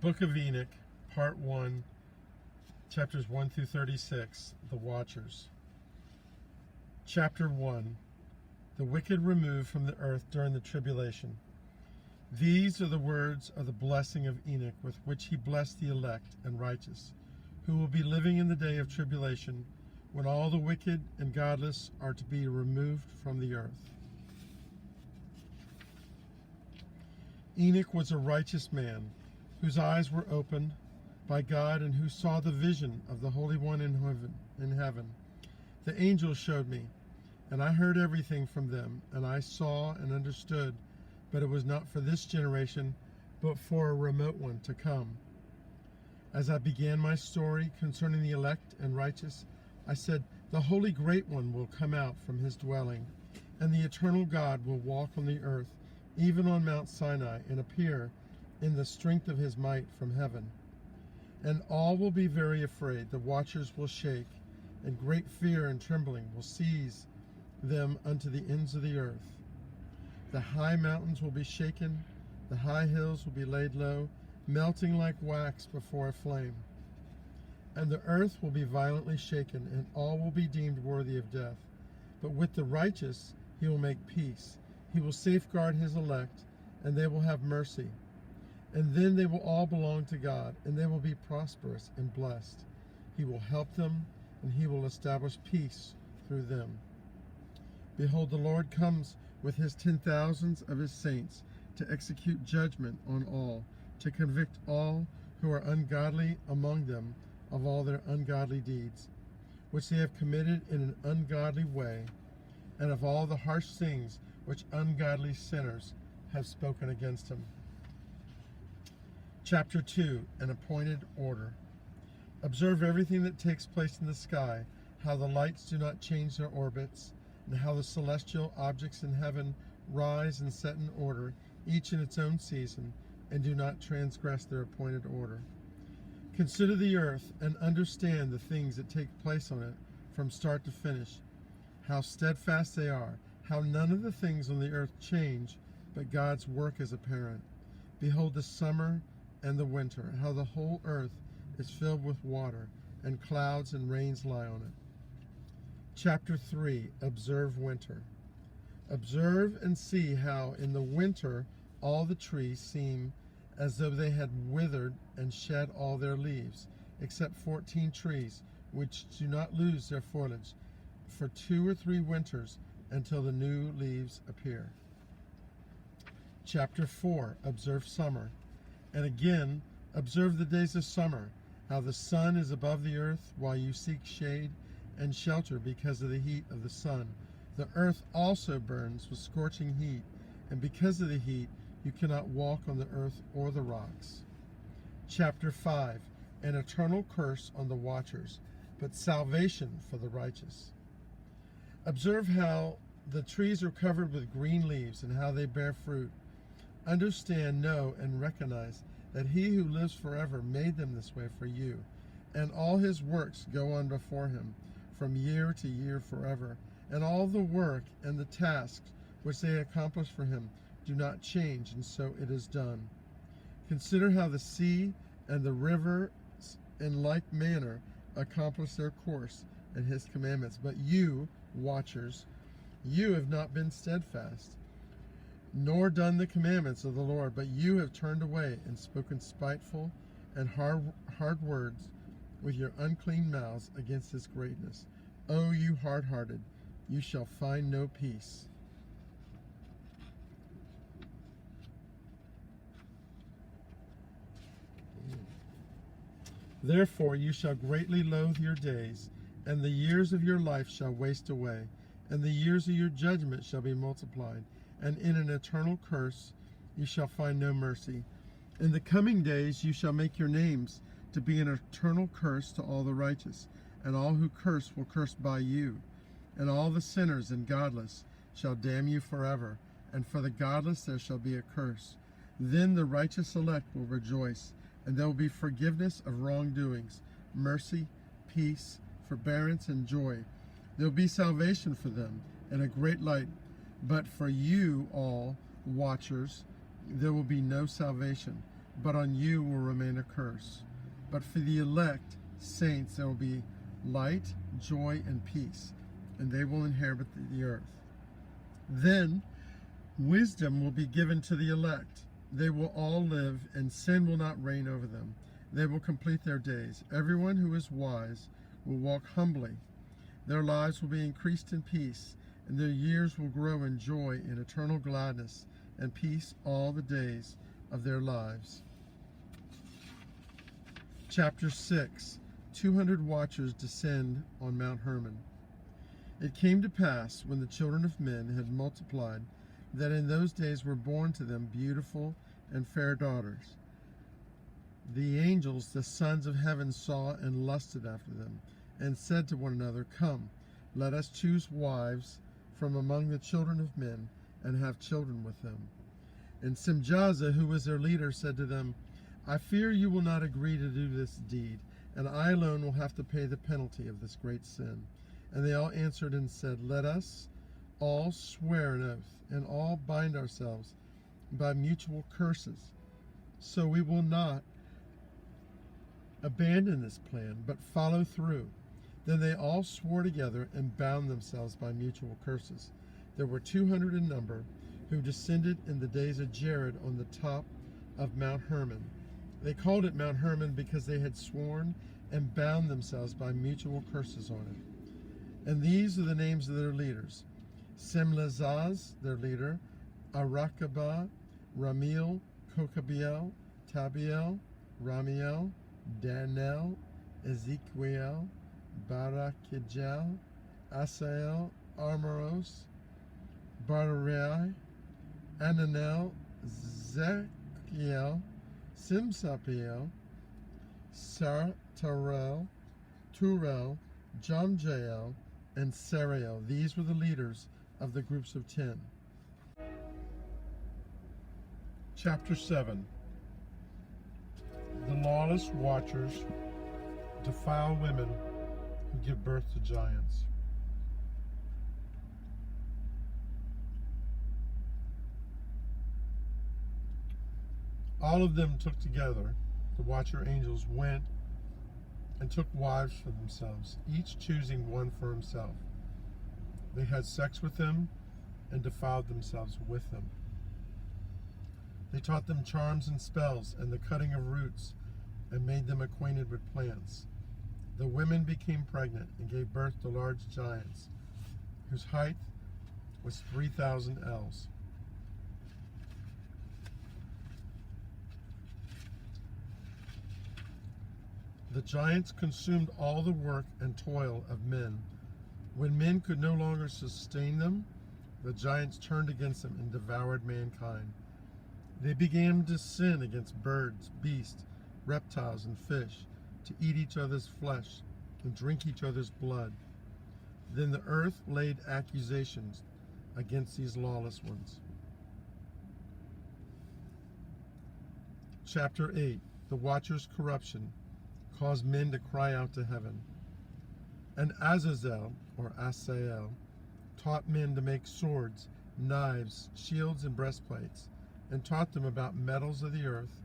Book of Enoch, Part 1, chapters 1 through 36, The Watchers. Chapter 1, The Wicked Removed from the Earth During the Tribulation. These are the words of the blessing of Enoch, with which he blessed the elect and righteous, who will be living in the day of tribulation, when all the wicked and godless are to be removed from the earth. Enoch was a righteous man, whose eyes were opened by God and who saw the vision of the Holy One in heaven. The angels showed me, and I heard everything from them, and I saw and understood, but it was not for this generation, but for a remote one to come. As I began my story concerning the elect and righteous, I said, the Holy Great One will come out from his dwelling, and the eternal God will walk on the earth, even on Mount Sinai, and appear in the strength of his might from heaven. And all will be very afraid. The watchers will shake, and great fear and trembling will seize them unto the ends of the earth. The high mountains will be shaken, the high hills will be laid low, melting like wax before a flame. And the earth will be violently shaken, and all will be deemed worthy of death. But with the righteous he will make peace. He will safeguard his elect, and they will have mercy. And then they will all belong to God, and they will be prosperous and blessed. He will help them, and he will establish peace through them. Behold, the Lord comes with his 10,000s of his saints to execute judgment on all, to convict all who are ungodly among them of all their ungodly deeds, which they have committed in an ungodly way, and of all the harsh things which ungodly sinners have spoken against him. Chapter 2, An Appointed Order. Observe everything that takes place in the sky, how the lights do not change their orbits, and how the celestial objects in heaven rise and set in order, each in its own season, and do not transgress their appointed order. Consider the earth and understand the things that take place on it from start to finish, how steadfast they are, how none of the things on the earth change, but God's work is apparent. Behold the summer and the winter, how the whole earth is filled with water, and clouds and rains lie on it. Chapter 3, Observe Winter. Observe and see how in the winter all the trees seem as though they had withered and shed all their leaves, except 14 trees, which do not lose their foliage for 2 or 3 winters until the new leaves appear. Chapter 4, Observe Summer. And again, observe the days of summer, how the sun is above the earth while you seek shade and shelter because of the heat of the sun. The earth also burns with scorching heat, and because of the heat, you cannot walk on the earth or the rocks. Chapter 5, An Eternal Curse on the Watchers, but salvation for the righteous. Observe how the trees are covered with green leaves and how they bear fruit. Understand, know, and recognize that he who lives forever made them this way for you, and all his works go on before him from year to year forever, and all the work and the tasks which they accomplish for him do not change, and so it is done. Consider how the sea and the river in like manner accomplish their course and his commandments. But you, watchers, you have not been steadfast, nor done the commandments of the Lord, but you have turned away and spoken spiteful and hard words with your unclean mouths against his greatness. O you hard-hearted, you shall find no peace. Therefore you shall greatly loathe your days, and the years of your life shall waste away, and the years of your judgment shall be multiplied, and in an eternal curse you shall find no mercy. In the coming days you shall make your names to be an eternal curse to all the righteous, and all who curse will curse by you, and all the sinners and godless shall damn you forever, and for the godless there shall be a curse. Then the righteous elect will rejoice, and there will be forgiveness of wrongdoings, mercy, peace, forbearance, and joy. There will be salvation for them, and a great light. But for you all, watchers, there will be no salvation, but on you will remain a curse. But for the elect saints there will be light, joy, and peace, and they will inherit the earth. Then wisdom will be given to the elect. They will all live, and sin will not reign over them. They will complete their days. Everyone who is wise will walk humbly. Their lives will be increased in peace, and their years will grow in joy and eternal gladness and peace all the days of their lives. Chapter 6. 200 watchers descend on Mount Hermon. It came to pass, when the children of men had multiplied, that in those days were born to them beautiful and fair daughters. The angels, the sons of heaven, saw and lusted after them, and said to one another, Come, let us choose wives from among the children of men, and have children with them. And Simjaza, who was their leader, said to them, I fear you will not agree to do this deed, and I alone will have to pay the penalty of this great sin. And they all answered and said, Let us all swear an oath, and all bind ourselves by mutual curses. So we will not abandon this plan, but follow through. Then they all swore together and bound themselves by mutual curses. There were 200 in number, who descended in the days of Jared on the top of Mount Hermon. They called it Mount Hermon because they had sworn and bound themselves by mutual curses on it. And these are the names of their leaders: Semlazaz, their leader, Arakabah, Ramiel, Kokabiel, Tabiel, Ramiel, Danel, Ezekiel, Barakijel, Asael, Armoros, Barai, Ananel, Zekiel, Simsapiel, Sartarel, Turel, Jamjael, and Sariel. These were the leaders of the groups of 10. Chapter 7. The lawless watchers defile women who give birth to giants. All of them took together, the watcher angels went and took wives for themselves, each choosing one for himself. They had sex with them and defiled themselves with them. They taught them charms and spells and the cutting of roots, and made them acquainted with plants. The women became pregnant and gave birth to large giants, whose height was 3,000 ells. The giants consumed all the work and toil of men. When men could no longer sustain them, the giants turned against them and devoured mankind. They began to sin against birds, beasts, reptiles, and fish, to eat each other's flesh and drink each other's blood. Then the earth laid accusations against these lawless ones. Chapter 8. The watcher's corruption caused men to cry out to heaven. And Azazel, or Asael, taught men to make swords, knives, shields, and breastplates, and taught them about metals of the earth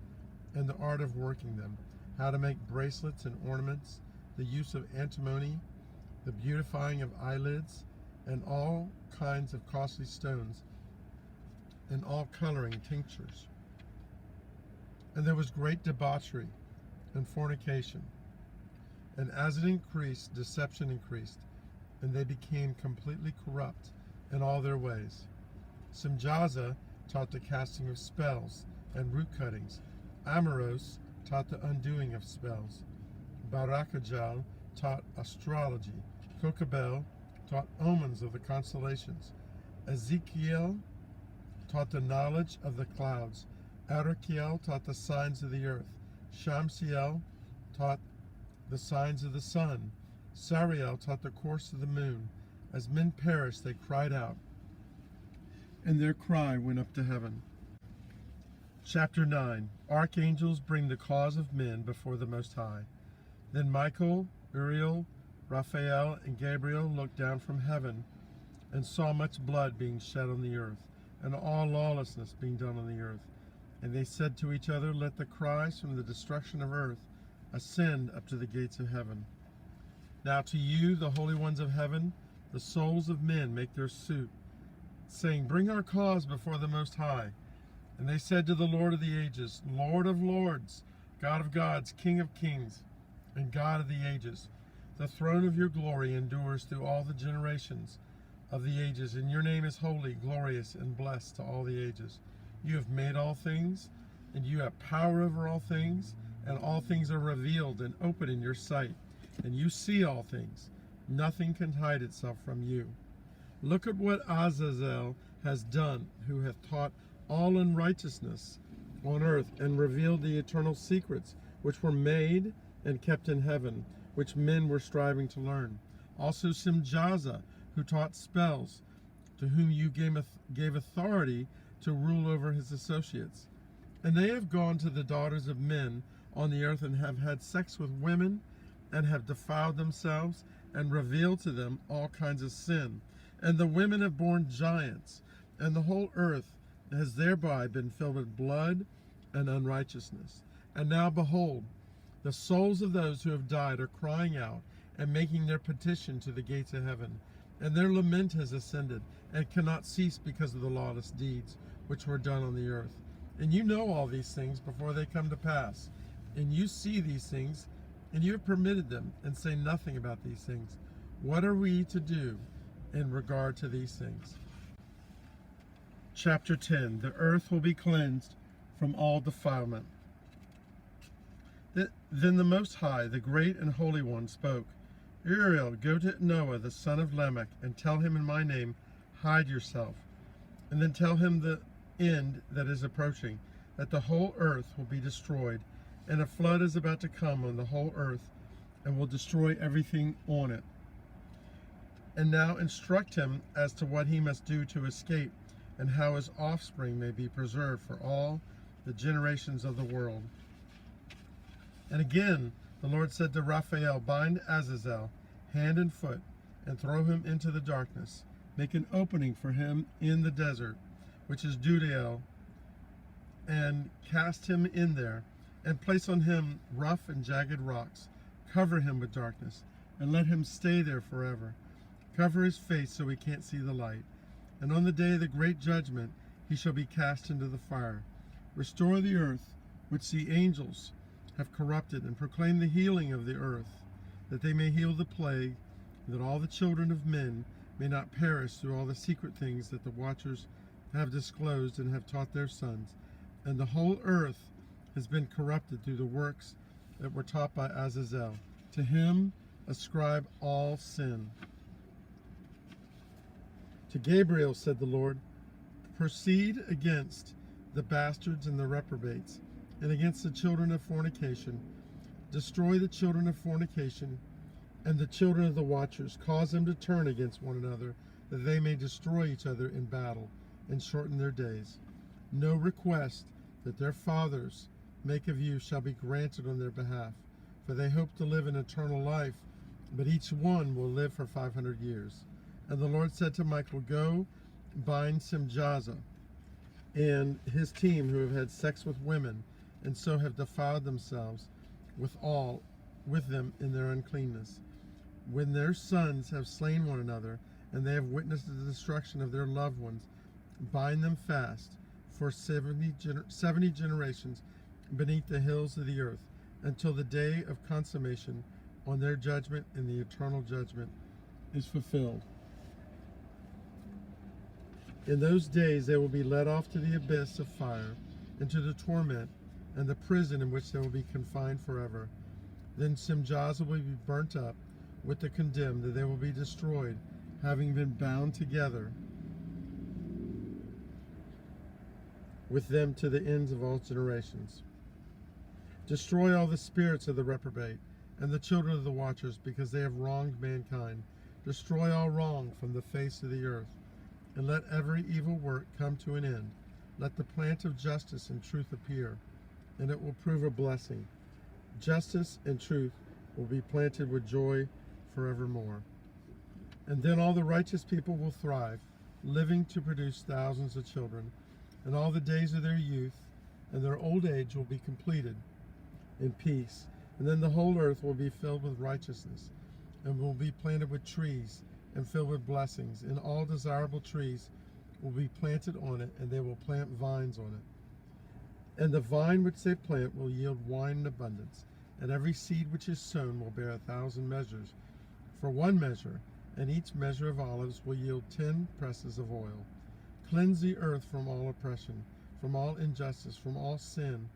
and the art of working them, how to make bracelets and ornaments, the use of antimony, the beautifying of eyelids, and all kinds of costly stones, and all coloring tinctures. And there was great debauchery and fornication. And as it increased, deception increased, and they became completely corrupt in all their ways. Simjaza taught the casting of spells and root cuttings. Amoros taught the undoing of spells. Barakajal taught astrology. Kokabel taught omens of the constellations. Ezekiel taught the knowledge of the clouds. Arakiel taught the signs of the earth. Shamsiel taught the signs of the sun. Sariel taught the course of the moon. As men perished, they cried out, and their cry went up to heaven. Chapter 9. Archangels bring the cause of men before the Most High. Then Michael, Uriel, Raphael, and Gabriel looked down from heaven and saw much blood being shed on the earth, and all lawlessness being done on the earth. And they said to each other, let the cries from the destruction of earth ascend up to the gates of heaven. Now to you, the holy ones of heaven, the souls of men make their suit, saying, bring our cause before the Most High. And they said to the Lord of the ages, Lord of lords, God of gods, King of kings, and God of the ages, the throne of your glory endures through all the generations of the ages, and your name is holy, glorious, and blessed to all the ages. You have made all things, and you have power over all things, and all things are revealed and open in your sight, and you see all things. Nothing can hide itself from you. Look at what Azazel has done, who hath taught all unrighteousness on earth, and revealed the eternal secrets which were made and kept in heaven, which men were striving to learn. Also Simjaza, who taught spells, to whom you gave authority to rule over his associates. And they have gone to the daughters of men on the earth, and have had sex with women, and have defiled themselves, and revealed to them all kinds of sin. And the women have borne giants, and the whole earth has thereby been filled with blood and unrighteousness. And now behold, the souls of those who have died are crying out and making their petition to the gates of heaven. And their lament has ascended, and cannot cease because of the lawless deeds which were done on the earth. And you know all these things before they come to pass. And you see these things, and you have permitted them, and say nothing about these things. What are we to do in regard to these things? Chapter 10. The earth will be cleansed from all defilement. Then the Most High, the great and holy one, spoke, Uriel, go to Noah, the son of Lamech, and tell him in my name, hide yourself. And then tell him the end that is approaching, that the whole earth will be destroyed, and a flood is about to come on the whole earth, and will destroy everything on it. And now instruct him as to what he must do to escape, and how his offspring may be preserved for all the generations of the world. And again, the Lord said to Raphael, bind Azazel, hand and foot, and throw him into the darkness. Make an opening for him in the desert, which is Dudael, and cast him in there, and place on him rough and jagged rocks. Cover him with darkness, and let him stay there forever. Cover his face so he can't see the light. And on the day of the great judgment, he shall be cast into the fire. Restore the earth, which the angels have corrupted, and proclaim the healing of the earth, that they may heal the plague, and that all the children of men may not perish through all the secret things that the watchers have disclosed and have taught their sons. And the whole earth has been corrupted through the works that were taught by Azazel. To him ascribe all sin. To Gabriel said the Lord, proceed against the bastards and the reprobates, and against the children of fornication. Destroy the children of fornication and the children of the watchers. Cause them to turn against one another, that they may destroy each other in battle and shorten their days. No request that their fathers make of you shall be granted on their behalf, for they hope to live in eternal life, but each one will live for 500 years. And the Lord said to Michael, go bind Simjaza and his team, who have had sex with women, and so have defiled themselves with them in their uncleanness. When their sons have slain one another, and they have witnessed the destruction of their loved ones, bind them fast for 70 generations beneath the hills of the earth, until the day of consummation on their judgment, and the eternal judgment is fulfilled. In those days they will be led off to the abyss of fire, into the torment, and the prison in which they will be confined forever. Then Simjaza will be burnt up with the condemned, that they will be destroyed, having been bound together with them to the ends of all generations. Destroy all the spirits of the reprobate, and the children of the watchers, because they have wronged mankind. Destroy all wrong from the face of the earth, and let every evil work come to an end. Let the plant of justice and truth appear, and it will prove a blessing. Justice and truth will be planted with joy forevermore. And then all the righteous people will thrive, living to produce thousands of children, and all the days of their youth and their old age will be completed in peace. And then the whole earth will be filled with righteousness, and will be planted with trees, and filled with blessings. And all desirable trees will be planted on it, and they will plant vines on it. And the vine which they plant will yield wine in abundance, and every seed which is sown will bear 1,000 measures for one measure, and each measure of olives will yield 10 presses of oil. Cleanse the earth from all oppression, from all injustice, from all sin,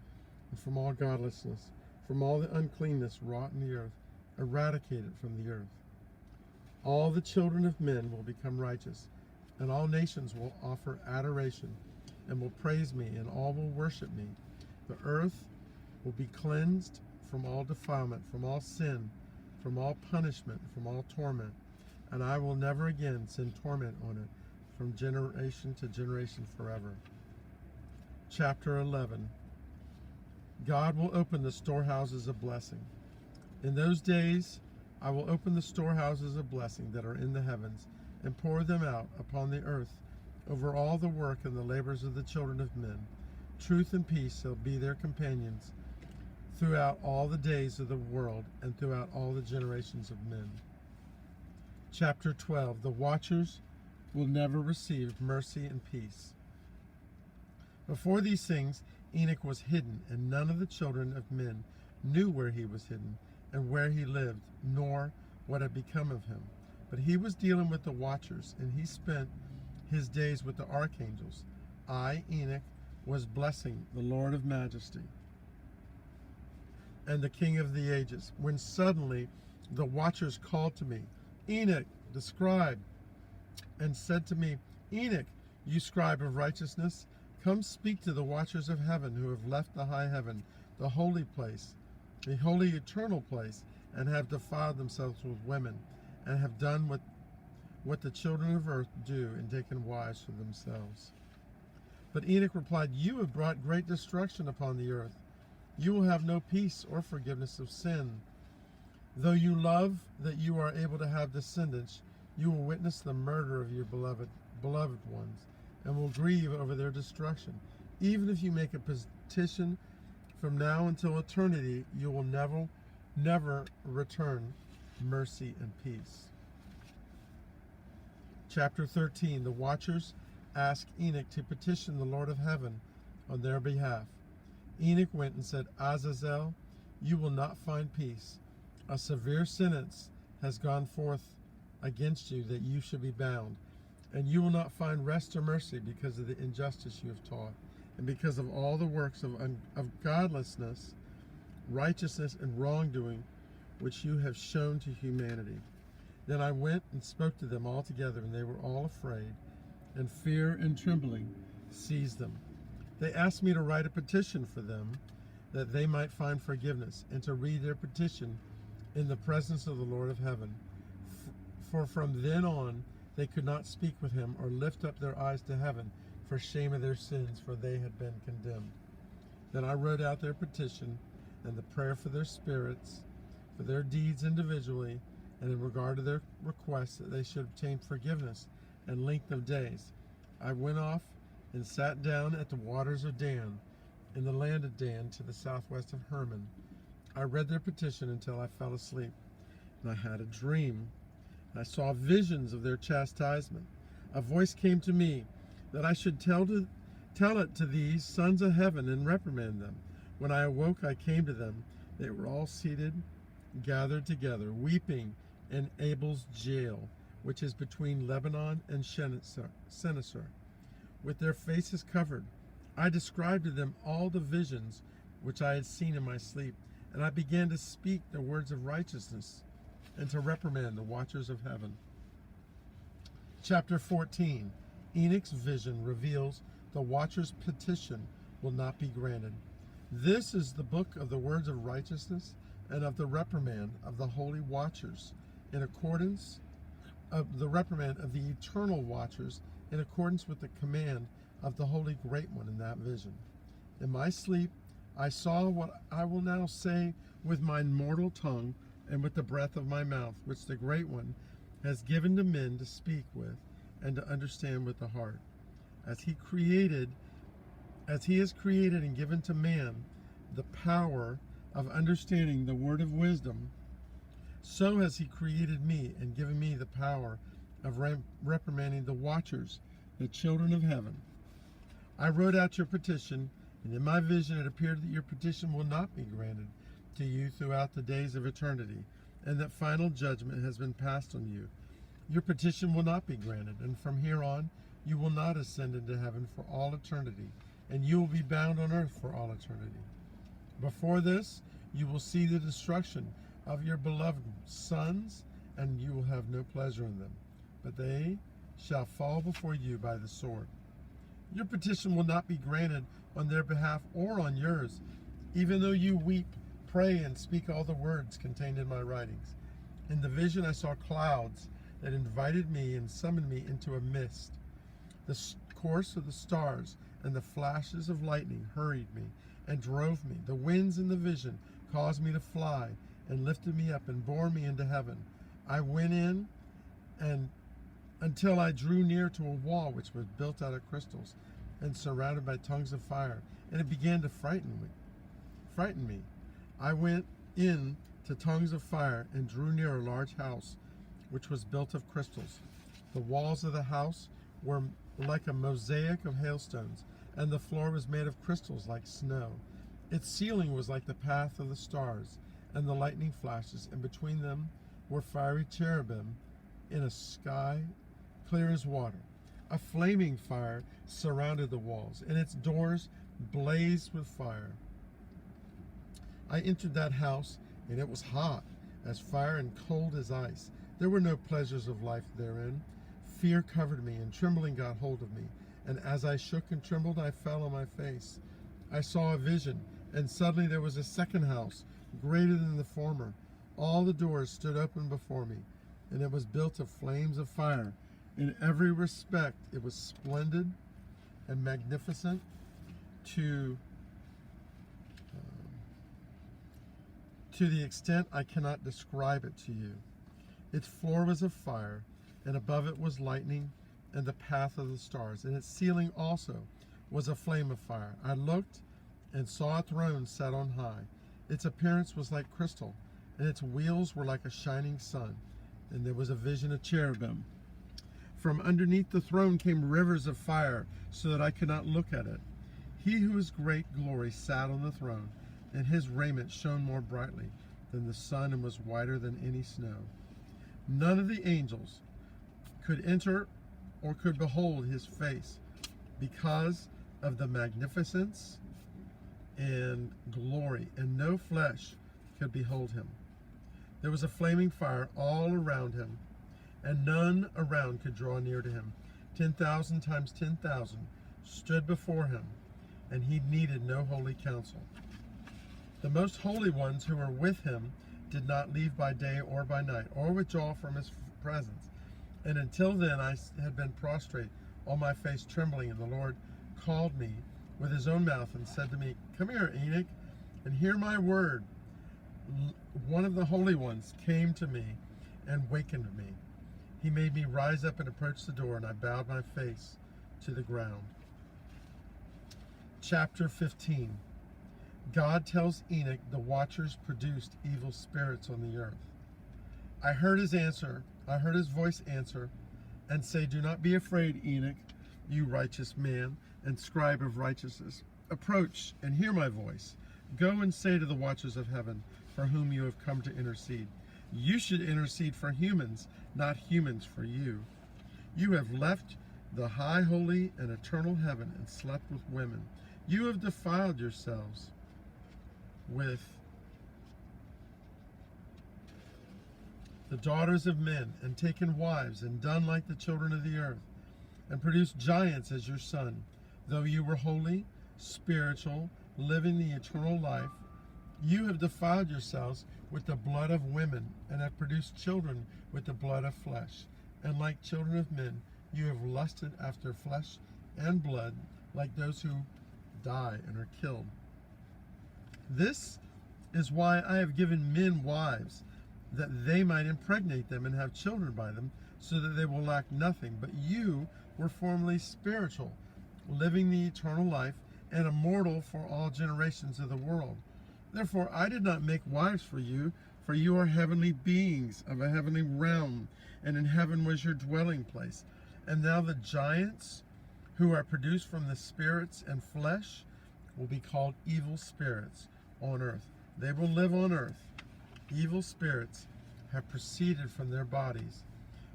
and from all godlessness, from all the uncleanness wrought in the earth. Eradicate it from the earth. All the children of men will become righteous, and all nations will offer adoration, and will praise me, and all will worship me. The earth will be cleansed from all defilement, from all sin, from all punishment, from all torment, and I will never again send torment on it from generation to generation forever. Chapter 11. God will open the storehouses of blessing. In those days I will open the storehouses of blessing that are in the heavens, and pour them out upon the earth over all the work and the labors of the children of men. Truth and peace shall be their companions throughout all the days of the world, and throughout all the generations of men. Chapter 12. The watchers will never receive mercy and peace. Before these things Enoch was hidden, and none of the children of men knew where he was hidden, and where he lived, nor what had become of him. But he was dealing with the watchers, and he spent his days with the archangels. I, Enoch, was blessing the Lord of majesty and the King of the ages, when suddenly the watchers called to me, Enoch, the scribe, and said to me, Enoch, you scribe of righteousness, come speak to the watchers of heaven who have left the high heaven, the holy place, the holy eternal place, and have defiled themselves with women, and have done what the children of earth do, and taken wives for themselves. But Enoch replied, you have brought great destruction upon the earth. You will have no peace or forgiveness of sin. Though you love that you are able to have descendants, you will witness the murder of your beloved ones, and will grieve over their destruction. Even if you make a petition from now until eternity, you will never return mercy and peace. Chapter 13. The watchers asked Enoch to petition the Lord of heaven on their behalf. Enoch went and said, Azazel, you will not find peace. A severe sentence has gone forth against you that you should be bound, and you will not find rest or mercy because of the injustice you have taught, and because of all the works of godlessness, righteousness, and wrongdoing which you have shown to humanity. Then I went and spoke to them all together, and they were all afraid, and fear and trembling seized them. They asked me to write a petition for them, that they might find forgiveness, and to read their petition in the presence of the Lord of heaven. For from then on they could not speak with him or lift up their eyes to heaven for shame of their sins, for they had been condemned. Then I wrote out their petition and the prayer for their spirits, for their deeds individually, and in regard to their requests that they should obtain forgiveness and length of days. I went off and sat down at the waters of Dan, in the land of Dan, to the southwest of Hermon. I read their petition until I fell asleep, and I had a dream. I saw visions of their chastisement. A voice came to me that I should tell it to these sons of heaven and reprimand them. When I awoke, I came to them. They were all seated, gathered together, weeping in Abel's jail, which is between Lebanon and Sennacer, with their faces covered. I described to them all the visions which I had seen in my sleep, and I began to speak the words of righteousness and to reprimand the watchers of heaven. Chapter 14. Enoch's vision reveals the watcher's petition will not be granted. This is the book of the words of righteousness and of the reprimand of the holy watchers, in accordance of the reprimand of the eternal watchers, in accordance with the command of the Holy Great One in that vision. In my sleep I saw what I will now say with my mortal tongue and with the breath of my mouth, which the Great One has given to men to speak with and to understand with the heart. As he created As he has created and given to man the power of understanding the word of wisdom, so has he created me and given me the power of reprimanding the watchers, the children of heaven. I wrote out your petition, and in my vision it appeared that your petition will not be granted to you throughout the days of eternity, and that final judgment has been passed on you. Your petition will not be granted, and from here on you will not ascend into heaven for all eternity, and you will be bound on earth for all eternity. Before this, you will see the destruction of your beloved sons, and you will have no pleasure in them, but they shall fall before you by the sword. Your petition will not be granted on their behalf or on yours, even though you weep, pray, and speak all the words contained in my writings. In the vision I saw clouds that invited me and summoned me into a mist. The course of the stars and the flashes of lightning hurried me and drove me. The winds in the vision caused me to fly and lifted me up and bore me into heaven. I went in and until I drew near to a wall which was built out of crystals and surrounded by tongues of fire, and it began to frighten me. I went in to tongues of fire and drew near a large house which was built of crystals. The walls of the house were like a mosaic of hailstones, and the floor was made of crystals like snow. Its ceiling was like the path of the stars and the lightning flashes, and between them were fiery cherubim in a sky clear as water. A flaming fire surrounded the walls, and its doors blazed with fire. I entered that house, and it was hot as fire and cold as ice. There were no pleasures of life therein. Fear covered me, and trembling got hold of me. And as I shook and trembled, I fell on my face. I saw a vision, and suddenly there was a second house, greater than the former. All the doors stood open before me, and it was built of flames of fire. In every respect, it was splendid and magnificent to the extent I cannot describe it to you. Its floor was of fire, and above it was lightning and the path of the stars, and its ceiling also was a flame of fire. I looked and saw a throne set on high. Its appearance was like crystal, and its wheels were like a shining sun, and there was a vision of cherubim. From underneath the throne came rivers of fire, so that I could not look at it. He who is great glory sat on the throne, and his raiment shone more brightly than the sun and was whiter than any snow. None of the angels could enter or could behold his face because of the magnificence and glory, and no flesh could behold him. There was a flaming fire all around him, and none around could draw near to him. 10,000 times 10,000 stood before him, and he needed no holy counsel. The most holy ones who were with him did not leave by day or by night, or withdraw from his presence. And until then I had been prostrate on my face, trembling, and the Lord called me with his own mouth and said to me, "Come here, Enoch, and hear my word." One of the holy ones came to me and wakened me. He made me rise up and approach the door, and I bowed my face to the ground. Chapter 15. God tells Enoch the watchers produced evil spirits on the earth. I heard his voice answer and say, "Do not be afraid, Enoch, you righteous man and scribe of righteousness. Approach and hear my voice. Go and say to the watchers of heaven, for whom you have come to intercede. You should intercede for humans, not humans for you. You have left the high, holy, and eternal heaven and slept with women. You have defiled yourselves with the daughters of men, and taken wives, and done like the children of the earth, and produced giants as your son. Though you were holy, spiritual, living the eternal life, you have defiled yourselves with the blood of women, and have produced children with the blood of flesh. And like children of men, you have lusted after flesh and blood, like those who die and are killed. This is why I have given men wives, that they might impregnate them and have children by them, so that they will lack nothing. But you were formerly spiritual, living the eternal life and immortal for all generations of the world. Therefore I did not make wives for you are heavenly beings of a heavenly realm, and in heaven was your dwelling place. And now the giants who are produced from the spirits and flesh will be called evil spirits on earth. They will live on earth. Evil spirits have proceeded from their bodies,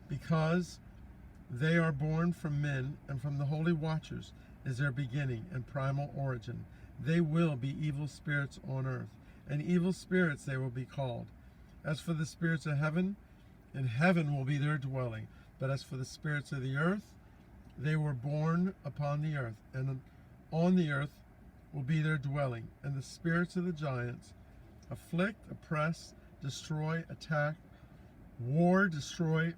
because they are born from men, and from the holy watchers is their beginning and primal origin. They will be evil spirits on earth, and evil spirits they will be called. As for the spirits of heaven, in heaven will be their dwelling. But as for the spirits of the earth, they were born upon the earth, and on the earth will be their dwelling. And the spirits of the giants afflict, oppress, destroy, attack, war, destroy,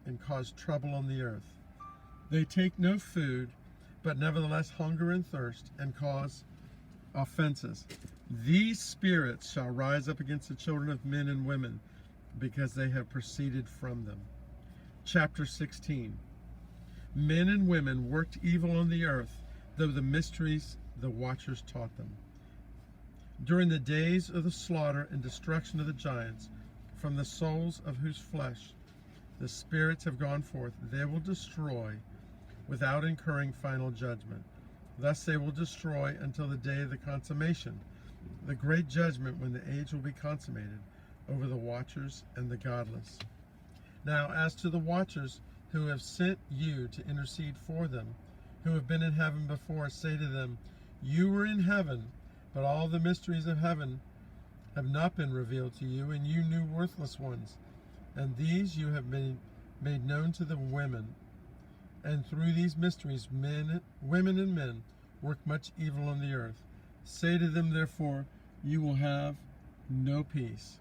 and cause trouble on the earth. They take no food, but nevertheless hunger and thirst, and cause offenses. These spirits shall rise up against the children of men and women, because they have proceeded from them. Chapter 16. Men and women worked evil on the earth, though the mysteries the watchers taught them. During the days of the slaughter and destruction of the giants, from the souls of whose flesh the spirits have gone forth, they will destroy without incurring final judgment. Thus they will destroy until the day of the consummation, the great judgment, when the age will be consummated over the watchers and the godless. Now as to the watchers who have sent you to intercede for them, who have been in heaven before, say to them, you were in heaven, but all the mysteries of heaven have not been revealed to you, and you knew worthless ones. And these you have made known to the women. And through these mysteries, women and men work much evil on the earth. Say to them, therefore, you will have no peace.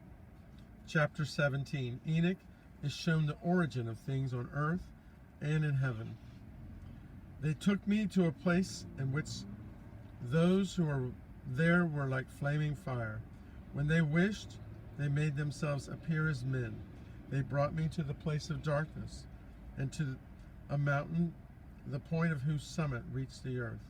Chapter 17. Enoch is shown the origin of things on earth and in heaven. They took me to a place in which those who were there were like flaming fire. When they wished, they made themselves appear as men. They brought me to the place of darkness, and to a mountain, the point of whose summit reached the earth.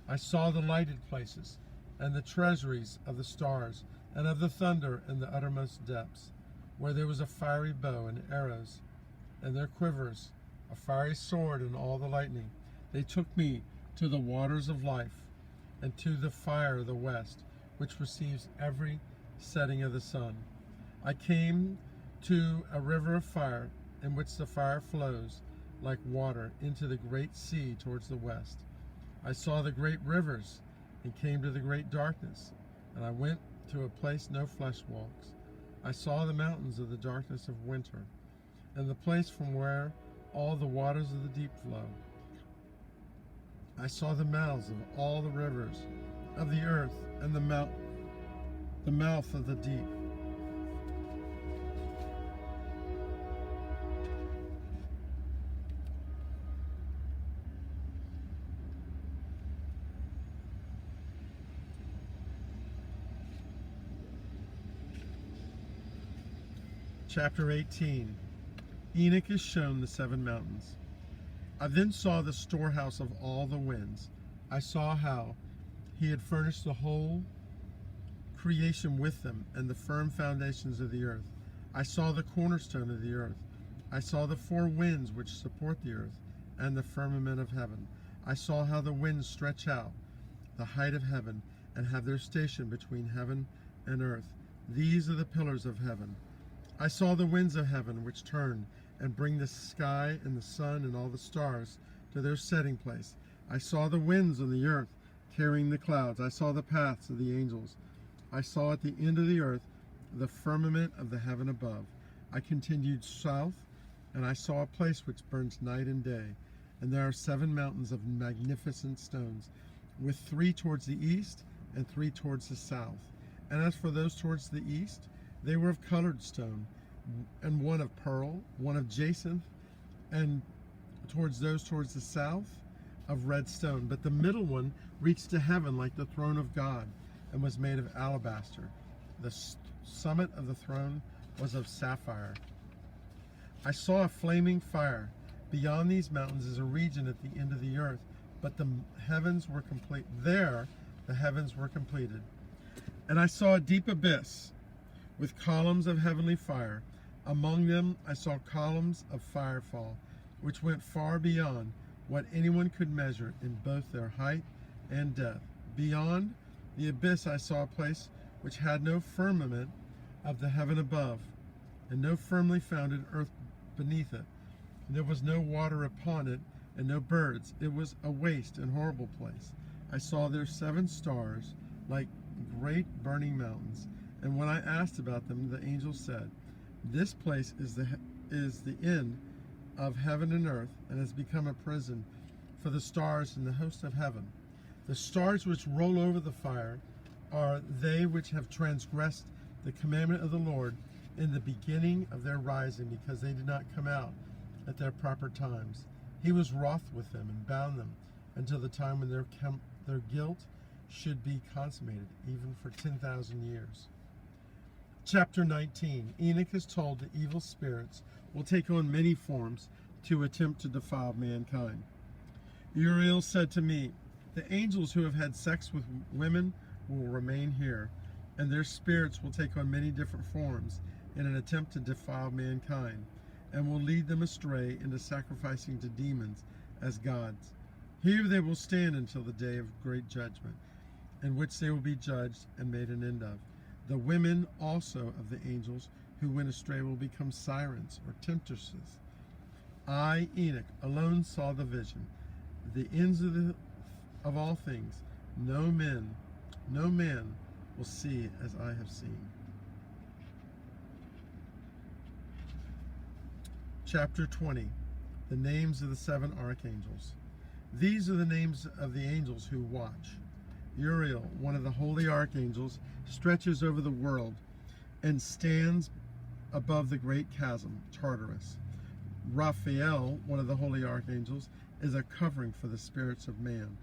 I saw the lighted places, and the treasuries of the stars, and of the thunder in the uttermost depths, where there was a fiery bow and arrows, and their quivers, a fiery sword, and all the lightning. They took me to the waters of life, and to the fire of the west, which receives every setting of the sun. I came to a river of fire, in which the fire flows like water into the great sea towards the west. I saw the great rivers, and came to the great darkness, and I went to a place no flesh walks. I saw the mountains of the darkness of winter, and the place from where all the waters of the deep flow. I saw the mouths of all the rivers of the earth, and the mouth of the deep. Chapter 18. Enoch is shown the 7 mountains. I then saw the storehouse of all the winds. I saw how he had furnished the whole creation with them, and the firm foundations of the earth. I saw the cornerstone of the earth. I saw the 4 winds which support the earth, and the firmament of heaven. I saw how the winds stretch out the height of heaven, and have their station between heaven and earth. These are the pillars of heaven. I saw the winds of heaven which turn and bring the sky and the sun and all the stars to their setting place. I saw the winds on the earth carrying the clouds. I saw the paths of the angels. I saw at the end of the earth the firmament of the heaven above. I continued south, and I saw a place which burns night and day. And there are 7 mountains of magnificent stones, with 3 towards the east and 3 towards the south. And as for those towards the east, they were of colored stone, and one of pearl, one of jacinth, and towards the south, of red stone. But the middle one reached to heaven like the throne of God, and was made of alabaster. The summit of the throne was of sapphire. I saw a flaming fire. Beyond these mountains is a region at the end of the earth, but the heavens were complete. There, the heavens were completed. And I saw a deep abyss with columns of heavenly fire. Among them I saw columns of fire fall, which went far beyond what anyone could measure in both their height and depth. Beyond the abyss I saw a place which had no firmament of the heaven above, and no firmly founded earth beneath it. There was no water upon it, and no birds. It was a waste and horrible place. I saw there 7 stars, like great burning mountains. And when I asked about them, the angel said, "This place is the end of heaven and earth, and has become a prison for the stars and the host of heaven. The stars which roll over the fire are they which have transgressed the commandment of the Lord in the beginning of their rising, because they did not come out at their proper times. He was wroth with them and bound them until the time when their guilt should be consummated, even for 10,000 years." Chapter 19. Enoch is told that evil spirits will take on many forms to attempt to defile mankind. Uriel said to me, "The angels who have had sex with women will remain here, and their spirits will take on many different forms in an attempt to defile mankind, and will lead them astray into sacrificing to demons as gods. Here they will stand until the day of great judgment, in which they will be judged and made an end of. The women also of the angels who went astray will become sirens or temptresses. I, Enoch, alone saw the vision, the ends of all things. No man will see as I have seen." Chapter 20. The names of the 7 archangels. These are the names of the angels who watch. Uriel, one of the holy archangels, stretches over the world and stands above the great chasm, Tartarus. Raphael, one of the holy archangels, is a covering for the spirits of man.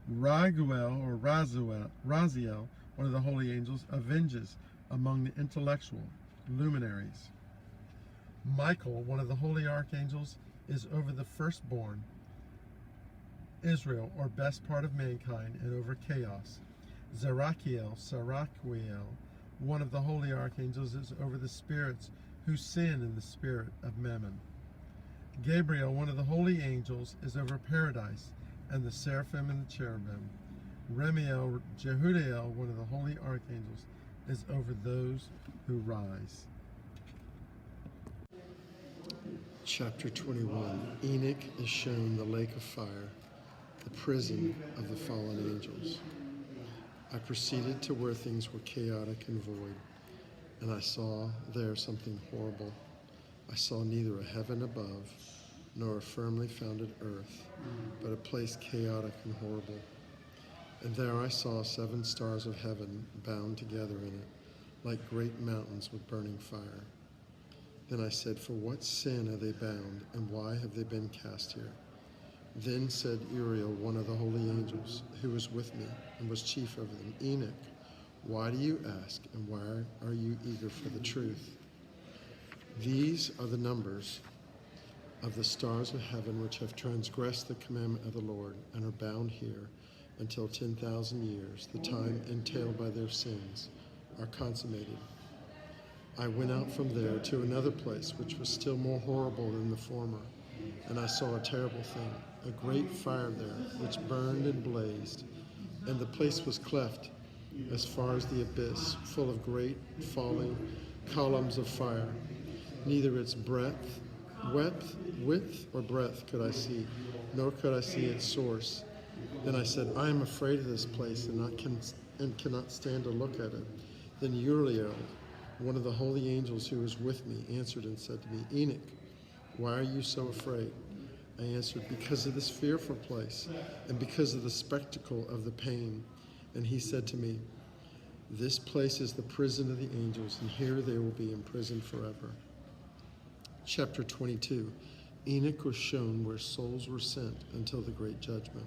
Raguel, or Raziel, one of the holy angels, avenges among the intellectual luminaries. Michael, one of the holy archangels, is over the firstborn, Israel, or best part of mankind, and over chaos. Saraquiel, one of the holy archangels, is over the spirits who sin in the spirit of Mammon. Gabriel, one of the holy angels, is over paradise and the seraphim and the cherubim. Remiel, Jehudiel, one of the holy archangels, is over those who rise. Chapter 21. Enoch is shown the lake of fire, the prison of the fallen angels. I proceeded to where things were chaotic and void, and I saw there something horrible. I saw neither a heaven above, nor a firmly founded earth, but a place chaotic and horrible. And there I saw 7 stars of heaven bound together in it, like great mountains with burning fire. Then I said, "For what sin are they bound, and why have they been cast here?" Then said Uriel, one of the holy angels, who was with me and was chief of them, "Enoch, why do you ask, and why are you eager for the truth? These are the numbers of the stars of heaven which have transgressed the commandment of the Lord, and are bound here until 10,000 years, the time entailed by their sins, are consummated." I went out from there to another place, which was still more horrible than the former, and I saw a terrible thing, a great fire there, which burned and blazed, and the place was cleft as far as the abyss, full of great falling columns of fire. Neither its width or breadth could I see, nor could I see its source. Then I said, "I am afraid of this place, and cannot stand to look at it." Then Uriel, one of the holy angels who was with me, answered and said to me, "Enoch, why are you so afraid?" I answered, "Because of this fearful place, and because of the spectacle of the pain." And he said to me, "This place is the prison of the angels, and here they will be imprisoned forever." Chapter 22. Enoch was shown where souls were sent until the great judgment.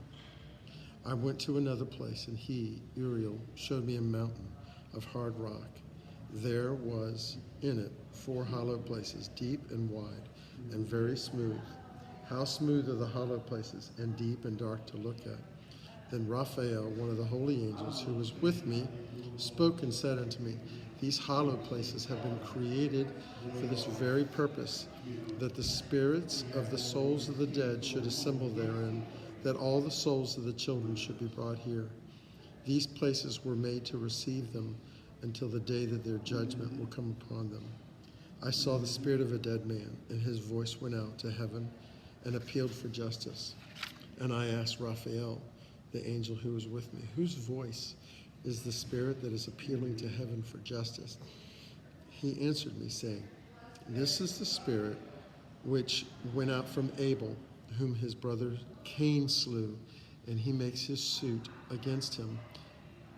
I went to another place, and he, Uriel, showed me a mountain of hard rock. There was in it 4 hollow places, deep and wide, and very smooth. How smooth are the hollow places, and deep and dark to look at. Then Raphael, one of the holy angels who was with me, spoke and said unto me, These hollow places have been created for this very purpose, that the spirits of the souls of the dead should assemble therein, that all the souls of the children should be brought here. These places were made to receive them until the day that their judgment will come upon them. I saw the spirit of a dead man, and his voice went out to heaven and appealed for justice. And I asked Raphael, the angel who was with me, whose voice is the spirit that is appealing to heaven for justice? He answered me, saying, This is the spirit which went out from Abel, whom his brother Cain slew, and he makes his suit against him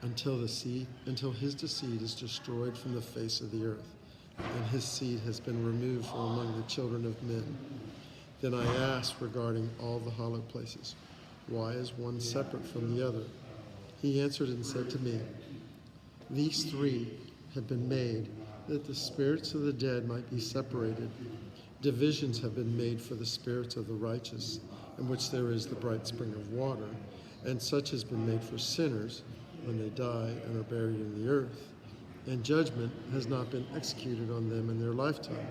until his deceit is destroyed from the face of the earth, and his seed has been removed from among the children of men. Then I asked regarding all the hollow places, Why is one separate from the other? He answered and said to me, These three have been made, that the spirits of the dead might be separated. Divisions have been made for the spirits of the righteous, in which there is the bright spring of water, and such has been made for sinners when they die and are buried in the earth, and judgment has not been executed on them in their lifetime.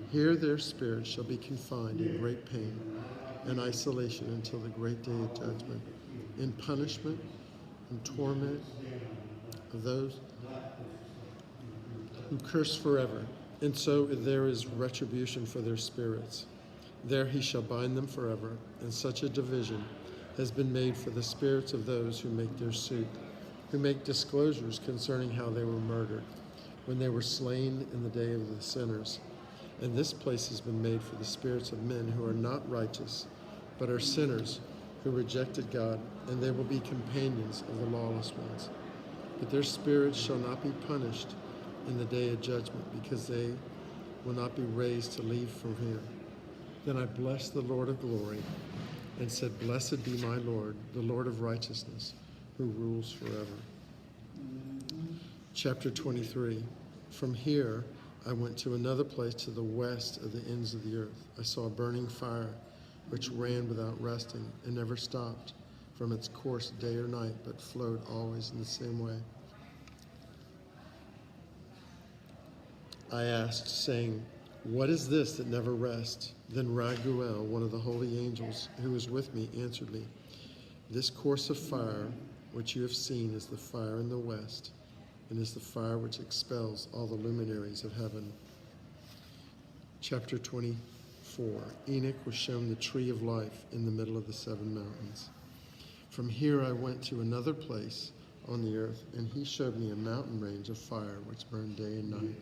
Here their spirits shall be confined in great pain and isolation until the great day of judgment, in punishment and torment of those who curse forever. And so there is retribution for their spirits. There he shall bind them forever, and such a division has been made for the spirits of those who make their suit, who make disclosures concerning how they were murdered, when they were slain in the day of the sinners. And this place has been made for the spirits of men who are not righteous, but are sinners, who rejected God, and they will be companions of the lawless ones. But their spirits shall not be punished in the day of judgment, because they will not be raised to leave from here. Then I blessed the Lord of glory, and said, Blessed be my Lord, the Lord of righteousness, who rules forever. Chapter 23. From here I went to another place to the west of the ends of the earth. I saw a burning fire, which ran without resting, and never stopped from its course day or night, but flowed always in the same way. I asked, saying, What is this that never rests? Then Raguel, one of the holy angels who was with me, answered me, This course of fire which you have seen is the fire in the west, and is the fire which expels all the luminaries of heaven. Chapter 24. Enoch was shown the tree of life in the middle of the 7 mountains. From here I went to another place on the earth, and he showed me a mountain range of fire which burned day and night.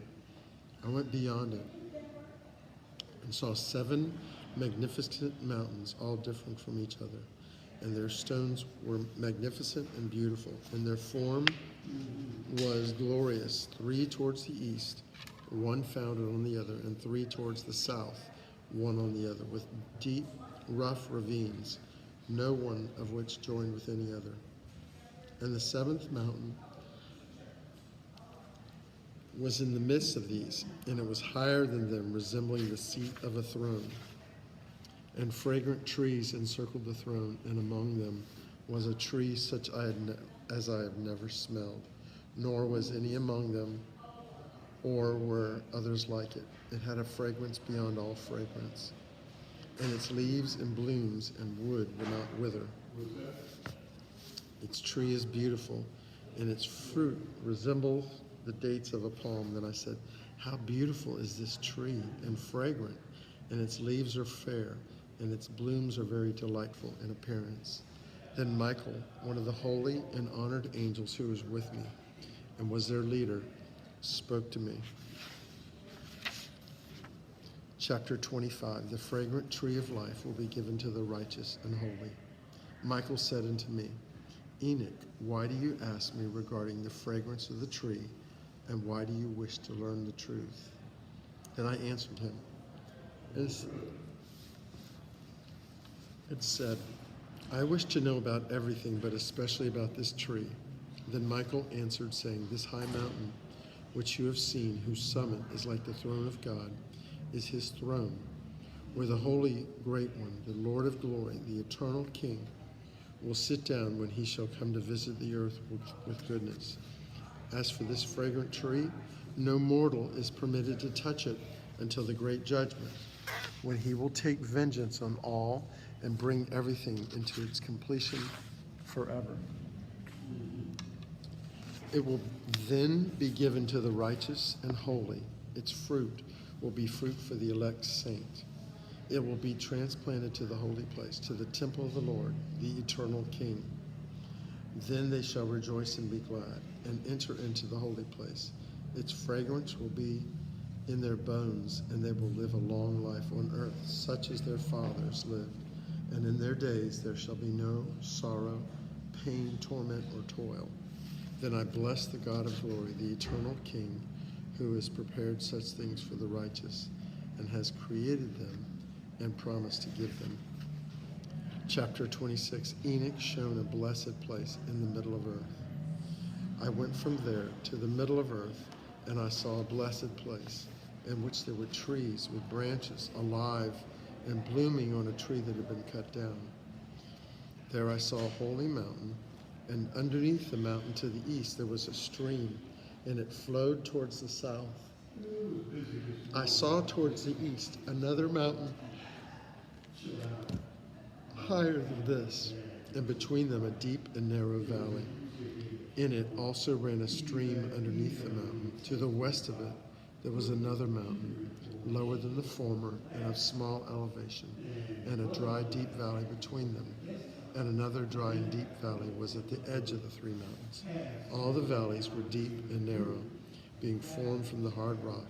I went beyond it and saw 7 magnificent mountains, all different from each other, and their stones were magnificent and beautiful, and their form was glorious, 3 towards the east, 1 founded on the other, and 3 towards the south, 1 on the other, with deep, rough ravines, no one of which joined with any other. And the 7th mountain was in the midst of these, and it was higher than them, resembling the seat of a throne. And fragrant trees encircled the throne, and among them was a tree such as I have never smelled, nor was any among them, or were others like it. It had a fragrance beyond all fragrance, and its leaves and blooms and wood will not wither. Its tree is beautiful, and its fruit resembles the dates of a palm. Then I said, How beautiful is this tree, and fragrant, and its leaves are fair, and its blooms are very delightful in appearance. Then Michael, one of the holy and honored angels who was with me, and was their leader, spoke to me. Chapter 25. The fragrant tree of life will be given to the righteous and holy. Michael said unto me, Enoch, why do you ask me regarding the fragrance of the tree, and why do you wish to learn the truth? Then I answered him, it said, I wish to know about everything, but especially about this tree. Then Michael answered, saying, This high mountain, which you have seen, whose summit is like the throne of God, is his throne, where the Holy Great One, the Lord of glory, the eternal King, will sit down when he shall come to visit the earth with goodness. As for this fragrant tree, no mortal is permitted to touch it until the great judgment, when he will take vengeance on all and bring everything into its completion forever. It will then be given to the righteous and holy. Its fruit will be fruit for the elect saint. It will be transplanted to the holy place, to the temple of the Lord, the eternal King. Then they shall rejoice and be glad, and enter into the holy place. Its fragrance will be in their bones, and they will live a long life on earth, such as their fathers lived. And in their days there shall be no sorrow, pain, torment, or toil. Then I bless the God of glory, the eternal King, who has prepared such things for the righteous, and has created them and promised to give them. Chapter 26, Enoch shown a blessed place in the middle of earth. I went from there to the middle of earth, and I saw a blessed place, in which there were trees with branches, alive and blooming on a tree that had been cut down. There I saw a holy mountain, and underneath the mountain to the east there was a stream, and it flowed towards the south. I saw towards the east another mountain higher than this, and between them a deep and narrow valley. In it also ran a stream underneath the mountain. To the west of it there was another mountain, lower than the former and of small elevation, and a dry deep valley between them. And another dry and deep valley was at the edge of the three mountains. All the valleys were deep and narrow, being formed from the hard rock,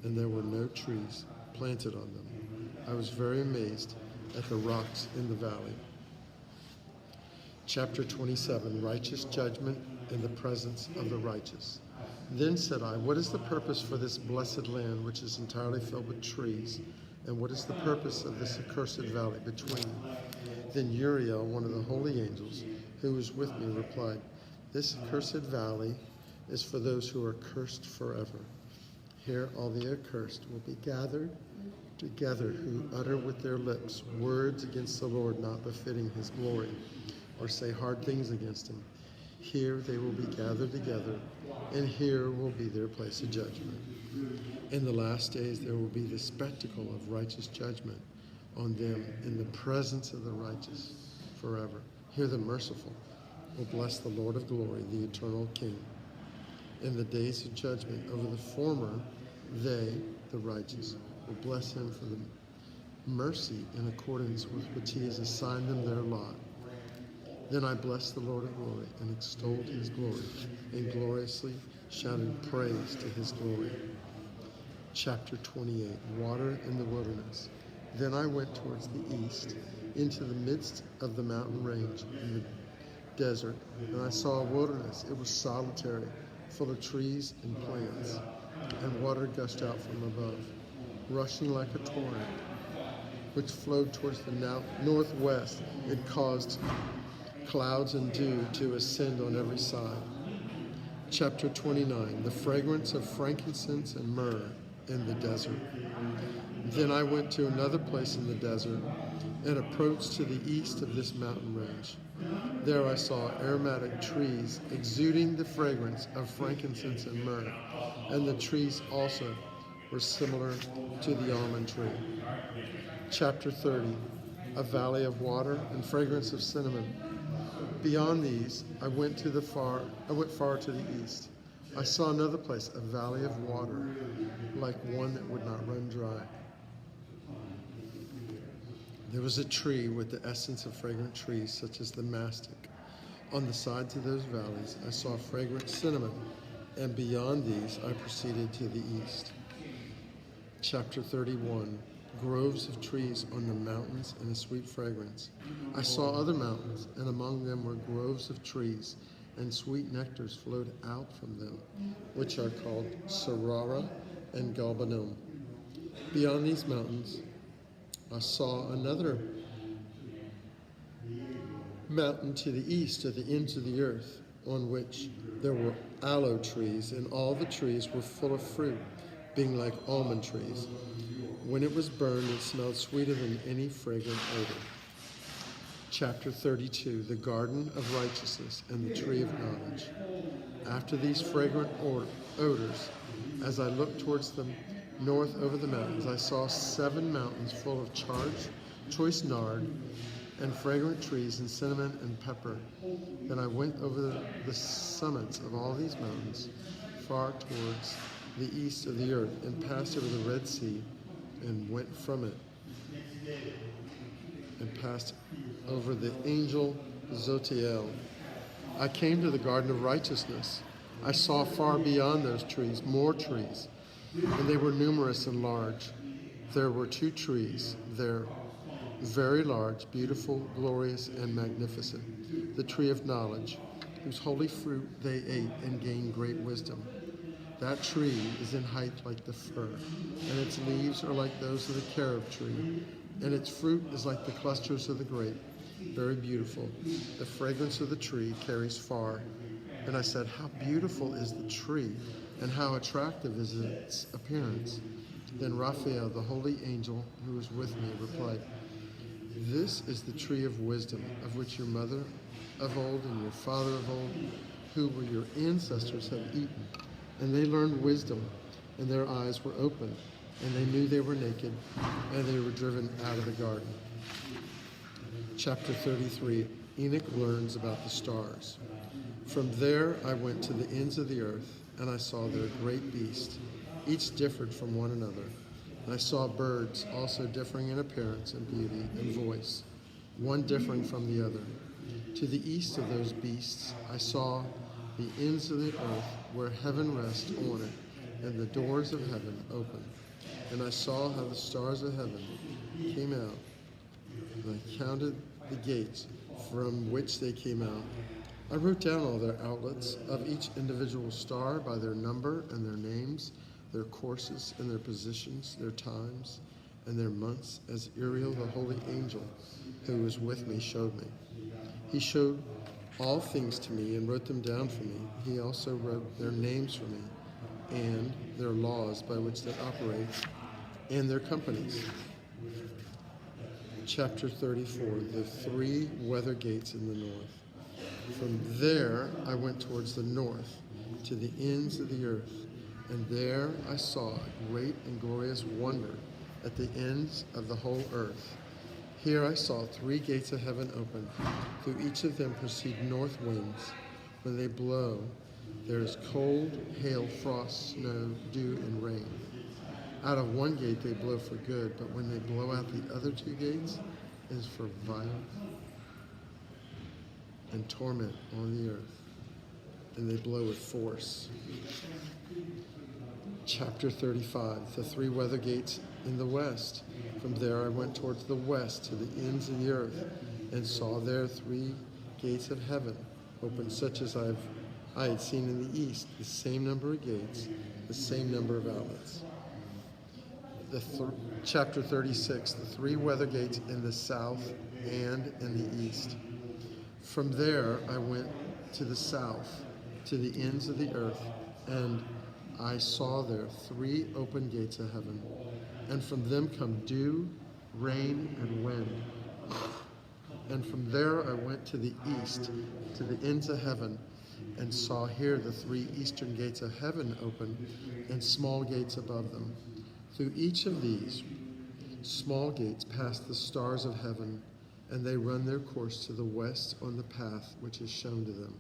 and there were no trees planted on them. I was very amazed at the rocks in the valley. Chapter 27, Righteous Judgment in the Presence of the Righteous. Then said I, what is the purpose for this blessed land which is entirely filled with trees? And what is the purpose of this accursed valley between? Then Uriel, one of the holy angels, who was with me, replied, this accursed valley is for those who are cursed forever. Here all the accursed will be gathered together, who utter with their lips words against the Lord not befitting his glory, or say hard things against him. Here they will be gathered together, and here will be their place of judgment. In the last days there will be the spectacle of righteous judgment on them in the presence of the righteous forever. Here the merciful will bless the Lord of glory, the eternal King. In the days of judgment over the former, they, the righteous, will bless him for the mercy in accordance with which he has assigned them their lot. Then I blessed the Lord of glory and extolled his glory, and gloriously shouted praise to his glory. Chapter 28, Water in the Wilderness. Then I went towards the east, into the midst of the mountain range in the desert, and I saw a wilderness. It was solitary, full of trees and plants, and water gushed out from above, rushing like a torrent, which flowed towards the northwest. It caused clouds and dew to ascend on every side. Chapter 29, the fragrance of frankincense and myrrh in the desert. Then I went to another place in the desert and approached to the east of this mountain range. There I saw aromatic trees exuding the fragrance of frankincense and myrrh, and the trees also were similar to the almond tree. Chapter 30, a valley of water and fragrance of cinnamon. Beyond these, I went far to the east. I saw another place, a valley of water, like one that would not run dry. There was a tree with the essence of fragrant trees, such as the mastic. On the sides of those valleys, I saw fragrant cinnamon, and beyond these, I proceeded to the east. Chapter 31, groves of trees on the mountains and a sweet fragrance. I saw other mountains, and among them were groves of trees, and sweet nectars flowed out from them, which are called Sarara and Galbanum. Beyond these mountains, I saw another mountain to the east, at the ends of the earth, on which there were aloe trees, and all the trees were full of fruit, being like almond trees. When it was burned, it smelled sweeter than any fragrant odor. Chapter 32, the garden of righteousness and the tree of knowledge. After these fragrant odors, as I looked towards the north over the mountains, I saw 7 mountains full of choice nard, and fragrant trees, and cinnamon and pepper. Then I went over the summits of all these mountains, far towards the east of the earth, and passed over the Red Sea, and went from it, and passed over the angel Zotiel. I came to the garden of righteousness. I saw far beyond those trees more trees, and they were numerous and large. There were 2 trees there, very large, beautiful, glorious, and magnificent. The tree of knowledge, whose holy fruit they ate and gained great wisdom. That tree is in height like the fir, and its leaves are like those of the carob tree, and its fruit is like the clusters of the grape, very beautiful. The fragrance of the tree carries far. And I said, how beautiful is the tree, and how attractive is its appearance. Then Raphael, the holy angel who was with me, replied, this is the tree of wisdom, of which your mother of old and your father of old, who were your ancestors, have eaten. And they learned wisdom, and their eyes were opened, and they knew they were naked, and they were driven out of the garden. Chapter 33, Enoch learns about the stars. From there I went to the ends of the earth, and I saw there great beasts, each differed from one another. And I saw birds also differing in appearance and beauty and voice, one differing from the other. To the east of those beasts I saw the ends of the earth, where heaven rests on it, and the doors of heaven open. And I saw how the stars of heaven came out, and I counted the gates from which they came out. I wrote down all their outlets of each individual star by their number and their names, their courses and their positions, their times and their months, as Uriel, the holy angel who was with me, showed me. He showed all things to me and wrote them down for me. He also wrote their names for me and their laws by which they operate and their companies. Chapter 34, the 3 weather gates in the north. From there I went towards the north, to the ends of the earth, and there I saw a great and glorious wonder at the ends of the whole earth. Here I saw 3 gates of heaven open. Through each of them proceed north winds. When they blow, there is cold, hail, frost, snow, dew, and rain. Out of one gate they blow for good, but when they blow out the other 2 gates, it is for violence and torment on the earth, and they blow with force. Chapter 35, the 3 weather gates in the west. From there I went towards the west to the ends of the earth, and saw there 3 gates of heaven open, such as I had seen in the east, the same number of gates, the same number of outlets. Chapter 36, the 3 weather gates in the south and in the east. From there I went to the south, to the ends of the earth, and I saw there 3 open gates of heaven, and from them come dew, rain, and wind. And from there I went to the east, to the ends of heaven, and saw here the 3 eastern gates of heaven open, and small gates above them. Through each of these small gates pass the stars of heaven, and they run their course to the west on the path which is shown to them.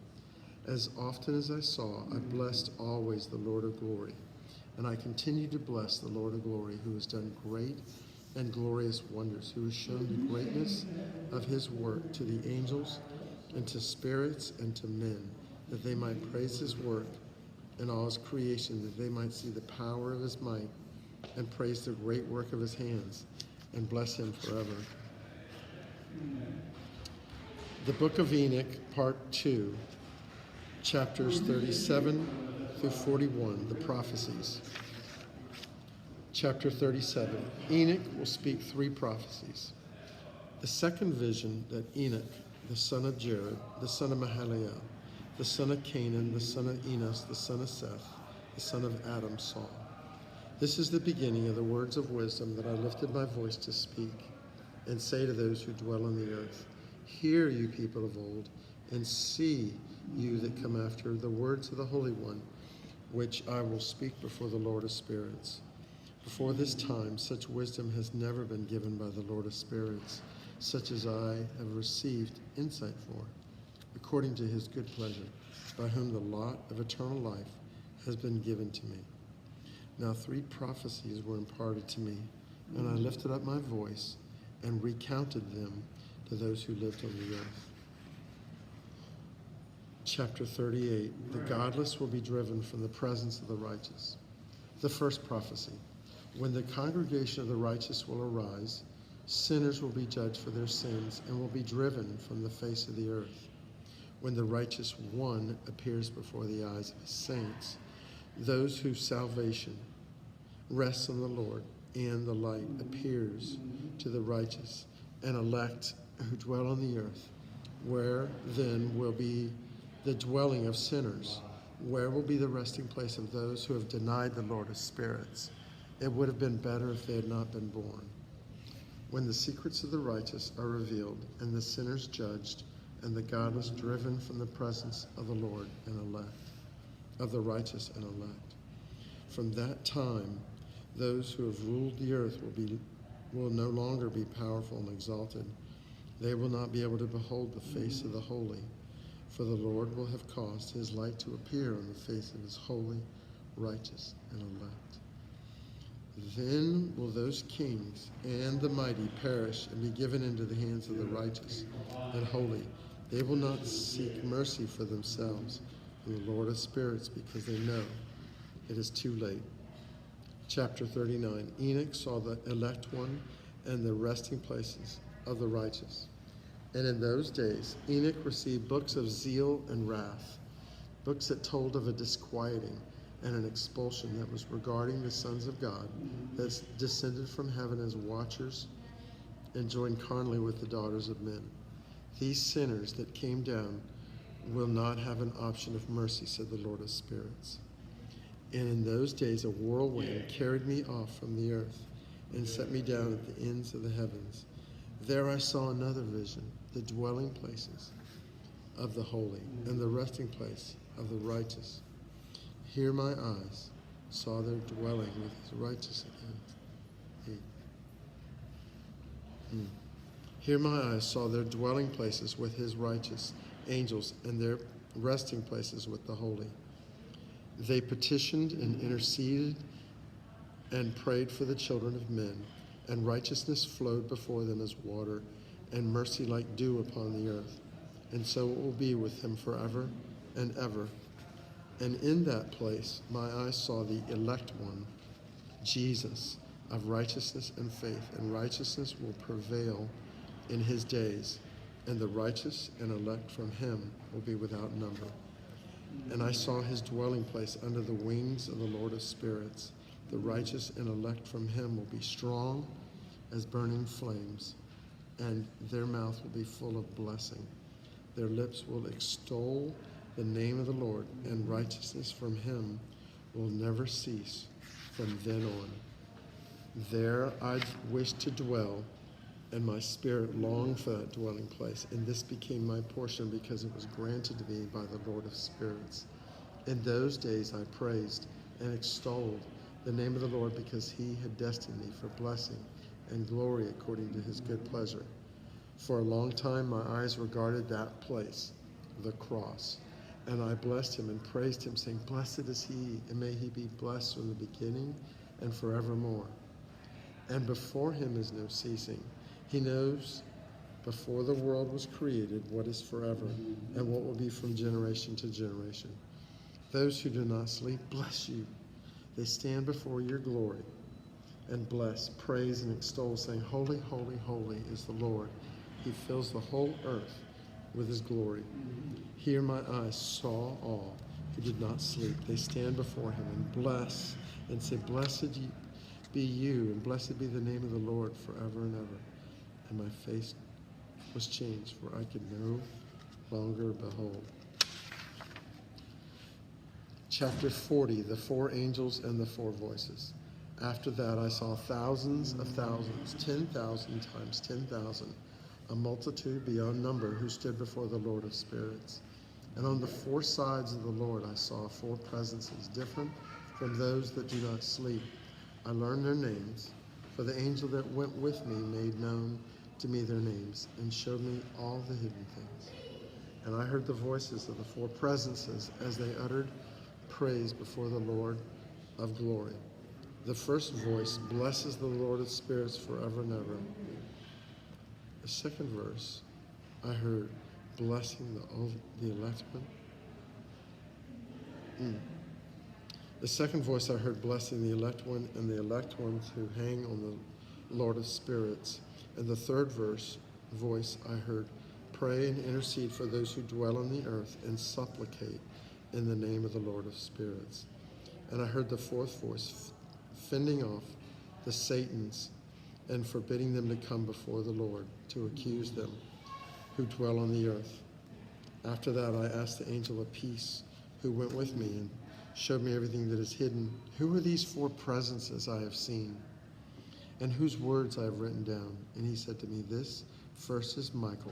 As often as I saw, I blessed always the Lord of glory. And I continue to bless the Lord of glory, who has done great and glorious wonders, who has shown the greatness of his work to the angels and to spirits and to men, that they might praise his work and all his creation, that they might see the power of his might and praise the great work of his hands and bless him forever. The Book of Enoch, Part 2, chapters 37 through 41, the prophecies. Chapter 37, Enoch will speak 3 prophecies. The second vision that Enoch, the son of Jared, the son of Mahalalel, the son of Canaan, the son of Enos, the son of Seth, the son of Adam, saw. This is the beginning of the words of wisdom that I lifted my voice to speak and say to those who dwell on the earth, hear, you people of old, and see, you that come after, the words of the Holy One, which I will speak before the Lord of spirits. Before this time, such wisdom has never been given by the Lord of spirits, such as I have received insight for, according to his good pleasure, by whom the lot of eternal life has been given to me. Now 3 prophecies were imparted to me, and I lifted up my voice and recounted them to those who lived on the earth. Chapter 38, the godless will be driven from the presence of the righteous. The first prophecy, when the congregation of the righteous will arise, sinners will be judged for their sins and will be driven from the face of the earth. When the righteous one appears before the eyes of his saints, those whose salvation rests on the Lord, and the light appears to the righteous and elect who dwell on the earth, where then will be the dwelling of sinners? Where will be the resting place of those who have denied the Lord of spirits? It would have been better if they had not been born. When the secrets of the righteous are revealed, and the sinners judged, and the godless driven from the presence of the Lord and elect, of the righteous and elect. From that time, those who have ruled the earth will no longer be powerful and exalted. They will not be able to behold the face of the holy, for the Lord will have caused his light to appear on the face of his holy, righteous, and elect. Then will those kings and the mighty perish and be given into the hands of the righteous and holy. They will not seek mercy for themselves from the Lord of spirits, because they know it is too late. Chapter 39, Enoch saw the elect one and the resting places of the righteous. And in those days, Enoch received books of zeal and wrath, books that told of a disquieting and an expulsion that was regarding the sons of God that descended from heaven as watchers and joined carnally with the daughters of men. These sinners that came down will not have an option of mercy, said the Lord of spirits. And in those days a whirlwind carried me off from the earth and set me down at the ends of the heavens. There I saw another vision, the dwelling places of the holy and the resting place of the righteous. Here my eyes saw their dwelling with his righteous. Here my eyes saw their dwelling places with his righteous angels and their resting places with the holy. They petitioned and interceded and prayed for the children of men, and righteousness flowed before them as water, and mercy like dew upon the earth. And so it will be with him forever and ever. And in that place my eyes saw the elect one, Jesus, of righteousness and faith, and righteousness will prevail in his days, and the righteous and elect from him will be without number. And I saw his dwelling place under the wings of the Lord of spirits. The righteous and elect from him will be strong as burning flames, and their mouth will be full of blessing. Their lips will extol the name of the Lord, and righteousness from him will never cease from then on. There I wished to dwell, and my spirit longed for that dwelling place, and this became my portion because it was granted to me by the Lord of spirits. In those days I praised and extolled the name of the Lord, because he had destined me for blessing and glory according to his good pleasure. For a long time my eyes regarded that place, the cross, and I blessed him and praised him, saying, Blessed is he, and may he be blessed from the beginning and forevermore. And before him is no ceasing. He knows before the world was created what is forever and what will be from generation to generation. Those who do not sleep, bless you. They stand before your glory and bless, praise, and extol, saying, Holy, holy, holy is the Lord. He fills the whole earth with his glory. Here my eyes saw all who did not sleep. They stand before him and bless and say, Blessed be you, and blessed be the name of the Lord forever and ever. And my face was changed, for I could no longer behold. Chapter 40, the 4 angels and the 4 voices. After that I saw thousands of thousands, 10,000 times 10,000, a multitude beyond number who stood before the Lord of spirits. And on the four sides of the Lord I saw four presences, different from those that do not sleep. I learned their names, for the angel that went with me made known to me their names, and showed me all the hidden things. And I heard the voices of the four presences as they uttered praise before the Lord of glory. The first voice blesses the Lord of spirits forever and ever. The second verse, I heard blessing the elect one. The second voice I heard blessing the elect one and the elect ones who hang on the Lord of spirits. And the third voice I heard pray and intercede for those who dwell on the earth and supplicate in the name of the Lord of spirits. And I heard the fourth voice fending off the Satans and forbidding them to come before the Lord to accuse them who dwell on the earth. After that I asked the angel of peace who went with me and showed me everything that is hidden. Who are these four presences I have seen, and whose words I have written down? And he said to me, this first is Michael,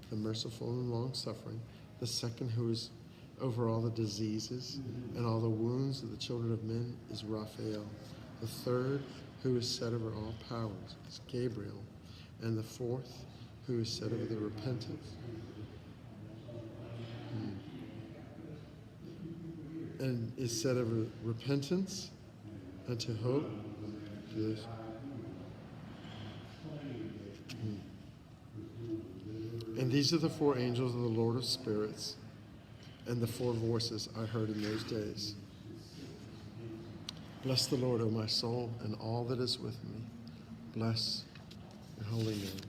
the merciful and long-suffering. The second, who is over all the diseases and all the wounds of the children of men, is Raphael. The third, who is set over all powers, is Gabriel. And the fourth, who is set over the repentance. And is set over repentance unto hope. Yes. And these are the four angels of the Lord of spirits, and the four voices I heard in those days. Bless the Lord, O my soul, and all that is with me. Bless your holy name.